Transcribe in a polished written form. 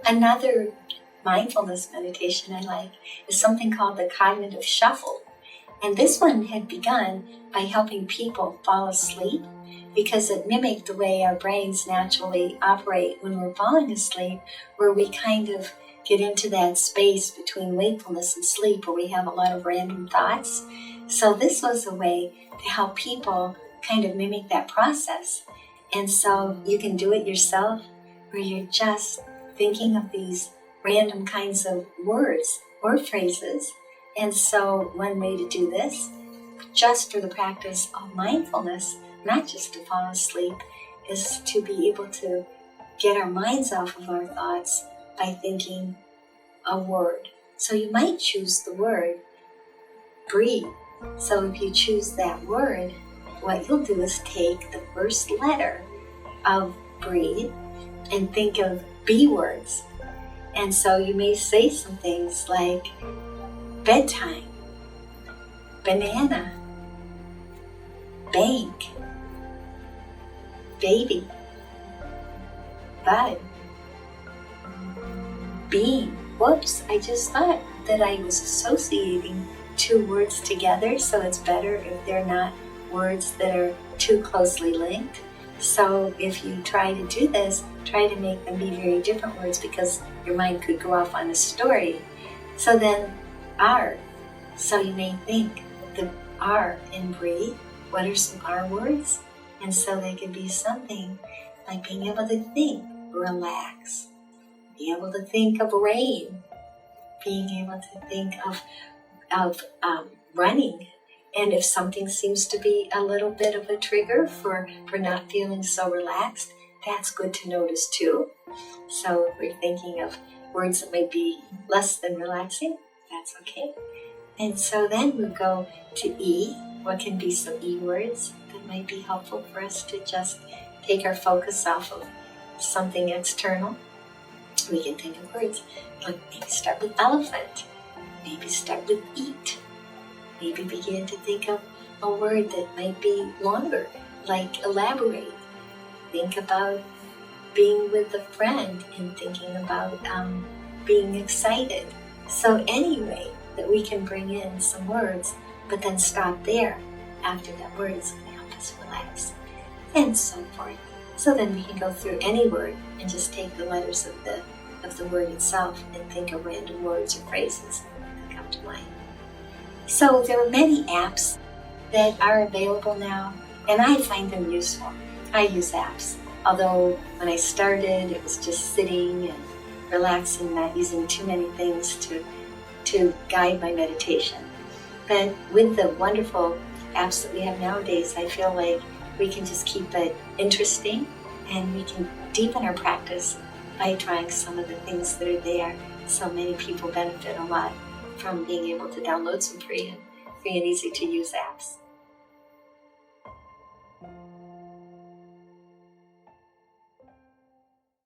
Another mindfulness meditation I like is something called the cognitive shuffle. And this one had begun by helping people fall asleep because it mimicked the way our brains naturally operate when we're falling asleep, where we kind of get into that space between wakefulness and sleep where we have a lot of random thoughts. So this was a way to help people kind of mimic that process. And so you can do it yourself, where you're just thinking of these random kinds of words or phrases. And so one way to do this, just for the practice of mindfulness, not just to fall asleep, is to be able to get our minds off of our thoughts by thinking a word. So you might choose the word breathe. So if you choose that word, what you'll do is take the first letter of breathe and think of B words. And so you may say some things like bedtime, banana, bank, baby, bud, bean. Whoops, I just thought that I was associating two words together, so it's better if they're not words that are too closely linked. So if you try to do this, try to make them be very different words because your mind could go off on a story. So then R. So you may think the R in breathe. What are some R words? And so they could be something like being able to think, relax, be able to think of rain, being able to think of running. And if something seems to be a little bit of a trigger for not feeling so relaxed, that's good to notice too. So if we're thinking of words that might be less than relaxing, that's okay. And so then we'll go to E. What can be some E words that might be helpful for us to just take our focus off of something external? We can think of words like maybe start with elephant, maybe start with eat, maybe begin to think of a word that might be longer, like elaborate. Think about being with a friend and thinking about being excited. So any way that we can bring in some words, but then stop there after that word is going to help us relax, and so forth. So then we can go through any word and just take the letters of the word itself and think of random words or phrases that come to mind. So there are many apps that are available now, and I find them useful. I use apps, although when I started it was just sitting and relaxing, not using too many things to guide my meditation. But with the wonderful apps that we have nowadays, I feel like we can just keep it interesting and we can deepen our practice by trying some of the things that are there. So many people benefit a lot from being able to download some free and easy to use apps.